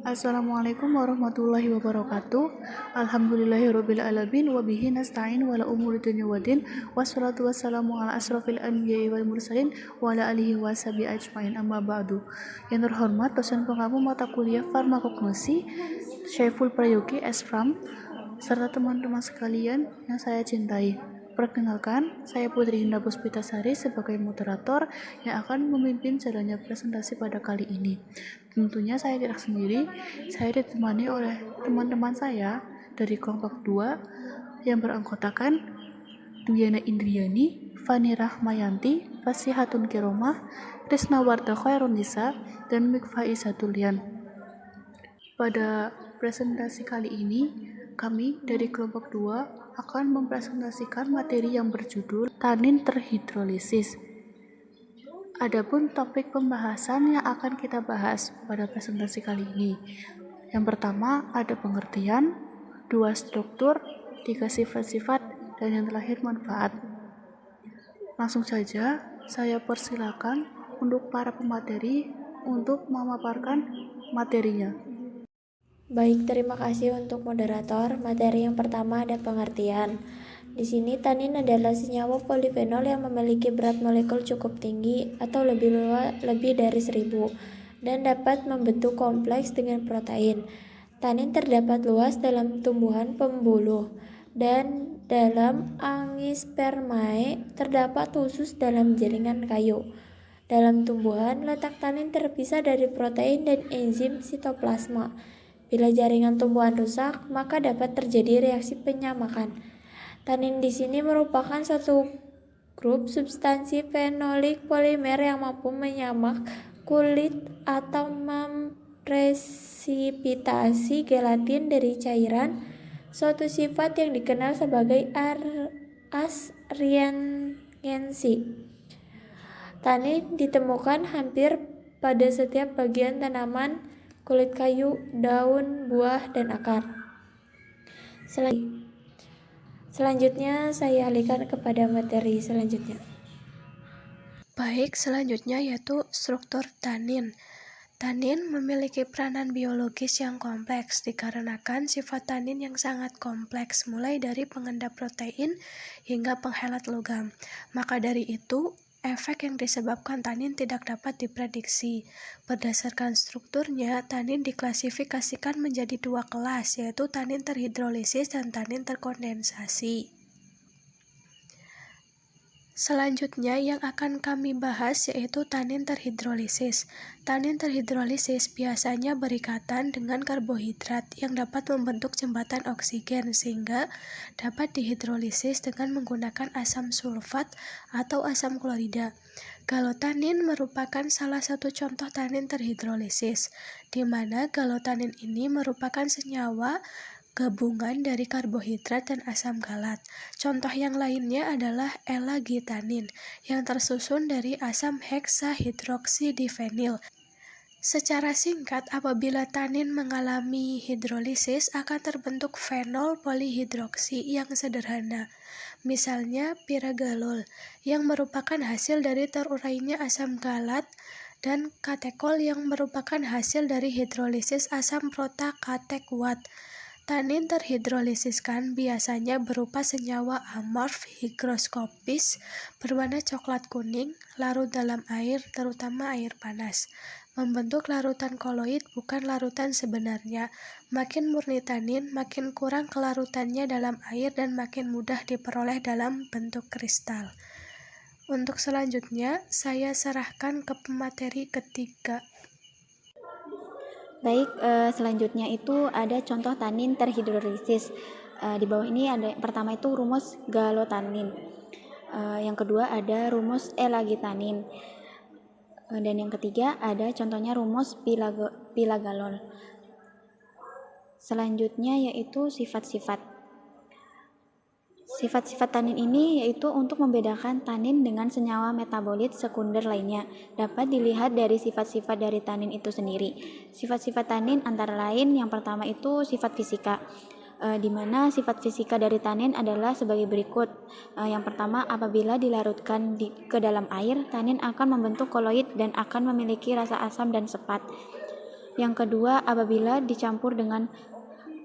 Assalamualaikum warahmatullahi wabarakatuh. Alhamdulillahirabbil alamin wa bihi nasta'in wa la umuri dunya waddin wassalatu wassalamu ala asrofil anbiya'i wal mursalin wa ala alihi washabihi ajmain amma ba'du. Yang terhormat dosen pengampu mata kuliah farmakognosi Syaiful Prayogi S.Fram serta teman-teman sekalian yang saya cintai. Perkenalkan, saya Putri Indah Puspitasari sebagai moderator yang akan memimpin jalannya presentasi pada kali ini. Tentunya saya tidak sendiri, saya ditemani oleh teman-teman saya dari kelompok 2 yang beranggotakan Dwiana Indriani, Fani Rahmayanti, Fasihatun Kiromah, Risna Warda Khairunisa, dan Mikfa Isatulian. Pada presentasi kali ini, kami dari kelompok 2 akan mempresentasikan materi yang berjudul tanin terhidrolisis. Adapun topik pembahasan yang akan kita bahas pada presentasi kali ini. Yang pertama ada pengertian, 2 struktur, 3 sifat-sifat, dan yang terakhir manfaat. Langsung saja saya persilakan untuk para pemateri untuk memaparkan materinya. Baik, terima kasih untuk moderator. Materi yang pertama ada pengertian. Di sini tanin adalah senyawa polifenol yang memiliki berat molekul cukup tinggi atau lebih dari 1000 dan dapat membentuk kompleks dengan protein. Tanin terdapat luas dalam tumbuhan pembuluh dan dalam Angiospermae terdapat khusus dalam jaringan kayu. Dalam tumbuhan, letak tanin terpisah dari protein dan enzim sitoplasma. Bila jaringan tumbuhan rusak, maka dapat terjadi reaksi penyamakan. Tanin di sini merupakan satu grup substansi fenolik polimer yang mampu menyamak kulit atau mempresipitasi gelatin dari cairan, suatu sifat yang dikenal sebagai asriangensi. Tanin ditemukan hampir pada setiap bagian tanaman, kulit kayu, daun, buah, dan akar. Selanjutnya saya alihkan kepada materi selanjutnya. Baik, selanjutnya yaitu struktur tanin. Tanin memiliki peranan biologis yang kompleks dikarenakan sifat tanin yang sangat kompleks mulai dari pengendap protein hingga penghelat logam. Maka dari itu, efek yang disebabkan tanin tidak dapat diprediksi. Berdasarkan strukturnya, tanin diklasifikasikan menjadi 2 kelas, yaitu tanin terhidrolisis dan tanin terkondensasi. Selanjutnya yang akan kami bahas yaitu tanin terhidrolisis. Tanin terhidrolisis biasanya berikatan dengan karbohidrat yang dapat membentuk jembatan oksigen sehingga dapat dihidrolisis dengan menggunakan asam sulfat atau asam klorida. Galotanin merupakan salah satu contoh tanin terhidrolisis, di mana galotanin ini merupakan senyawa gabungan dari karbohidrat dan asam galat. Contoh yang lainnya adalah L-gitanin yang tersusun dari asam heksahidroksidifenil. Secara singkat, apabila tanin mengalami hidrolisis akan terbentuk fenol polihidroksi yang sederhana. Misalnya piragalol yang merupakan hasil dari terurainya asam galat dan katekol yang merupakan hasil dari hidrolisis asam protakatekuat. Tanin terhidrolisiskan biasanya berupa senyawa amorf higroskopis berwarna coklat kuning, larut dalam air, terutama air panas. Membentuk larutan koloid bukan larutan sebenarnya. Makin murni tanin, makin kurang kelarutannya dalam air dan makin mudah diperoleh dalam bentuk kristal. Untuk selanjutnya, saya serahkan ke pemateri ketiga. Baik, selanjutnya itu ada contoh tanin terhidrolisis. Di bawah ini ada pertama itu rumus galotanin. Yang kedua ada rumus L-gitanin. Dan yang ketiga ada contohnya rumus pilagalol. Selanjutnya yaitu sifat-sifat. Sifat-sifat tanin ini yaitu untuk membedakan tanin dengan senyawa metabolit sekunder lainnya. Dapat dilihat dari sifat-sifat dari tanin itu sendiri. Sifat-sifat tanin antara lain yang pertama itu sifat fisika, di mana sifat fisika dari tanin adalah sebagai berikut. Yang pertama, apabila dilarutkan ke dalam air, tanin akan membentuk koloid dan akan memiliki rasa asam dan sepat. Yang kedua, apabila dicampur dengan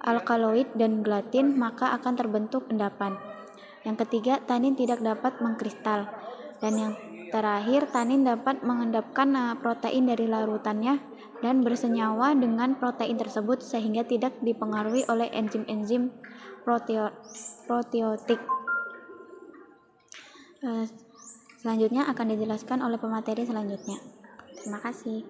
alkaloid dan gelatin, maka akan terbentuk endapan. Yang ketiga, tanin tidak dapat mengkristal. Dan yang terakhir, tanin dapat mengendapkan protein dari larutannya dan bersenyawa dengan protein tersebut sehingga tidak dipengaruhi oleh enzim-enzim proteotik. Selanjutnya akan dijelaskan oleh pemateri selanjutnya. Terima kasih.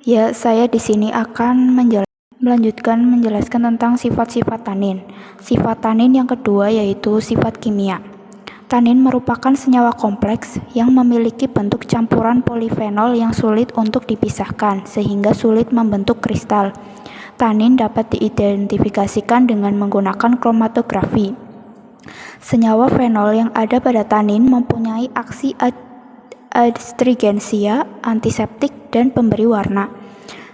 Ya, saya di sini akan melanjutkan menjelaskan tentang sifat-sifat tanin. Sifat tanin yang kedua yaitu sifat kimia. Tanin merupakan senyawa kompleks yang memiliki bentuk campuran polifenol yang sulit untuk dipisahkan, sehingga sulit membentuk kristal. Tanin dapat diidentifikasikan dengan menggunakan kromatografi. Senyawa fenol yang ada pada tanin mempunyai aksi astringensia, antiseptik, dan pemberi warna.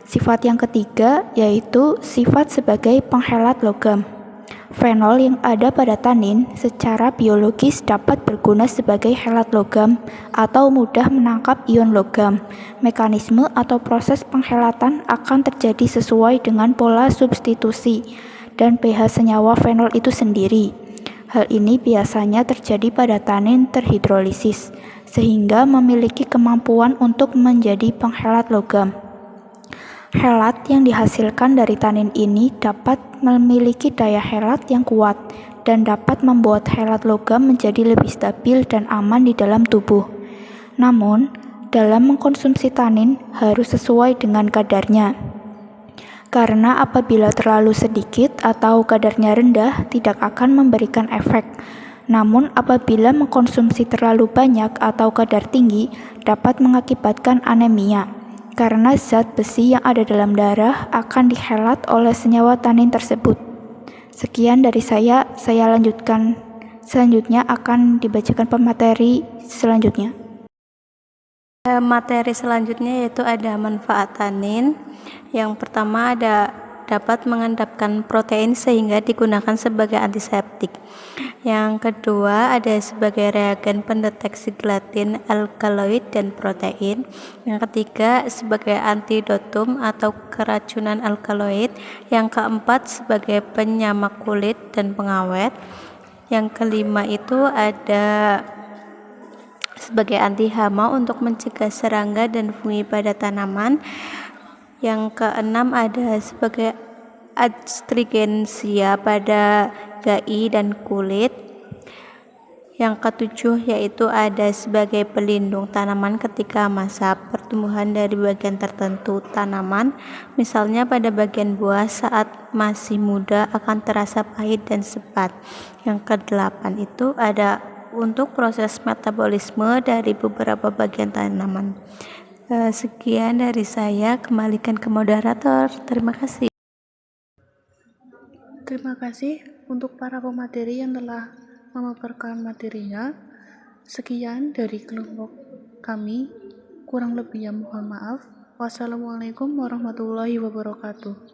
Sifat yang ketiga yaitu sifat sebagai penghelat logam. Fenol yang ada pada tanin secara biologis dapat berguna sebagai helat logam atau mudah menangkap ion logam. Mekanisme atau proses penghelatan akan terjadi sesuai dengan pola substitusi dan pH senyawa fenol itu sendiri. Hal ini biasanya terjadi pada tanin terhidrolisis, sehingga memiliki kemampuan untuk menjadi penghelat logam. Helat yang dihasilkan dari tanin ini dapat memiliki daya helat yang kuat dan dapat membuat helat logam menjadi lebih stabil dan aman di dalam tubuh. Namun, dalam mengkonsumsi tanin harus sesuai dengan kadarnya. Karena apabila terlalu sedikit atau kadarnya rendah tidak akan memberikan efek. Namun apabila mengkonsumsi terlalu banyak atau kadar tinggi dapat mengakibatkan anemia. Karena zat besi yang ada dalam darah akan dihelat oleh senyawa tanin tersebut. Sekian dari saya lanjutkan. Selanjutnya akan dibacakan pemateri selanjutnya. Materi selanjutnya yaitu ada manfaat tanin. Yang pertama dapat mengendapkan protein sehingga digunakan sebagai antiseptik. Yang kedua ada sebagai reagen pendeteksi gelatin, alkaloid, dan protein. Yang ketiga sebagai antidotum atau keracunan alkaloid. Yang keempat sebagai penyamak kulit dan pengawet. Yang kelima itu ada sebagai anti hama untuk mencegah serangga dan fungi pada tanaman. Yang keenam ada sebagai astringensia pada gai dan kulit. Yang ketujuh yaitu ada sebagai pelindung tanaman ketika masa pertumbuhan dari bagian tertentu tanaman, misalnya pada bagian buah saat masih muda akan terasa pahit dan sepat. Yang kedelapan itu ada untuk proses metabolisme dari beberapa bagian tanaman. Sekian dari saya, kembalikan ke moderator. Terima kasih. Terima kasih untuk para pemateri yang telah memaparkan materinya. Sekian dari kelompok kami, kurang lebihnya mohon maaf. Wassalamualaikum warahmatullahi wabarakatuh.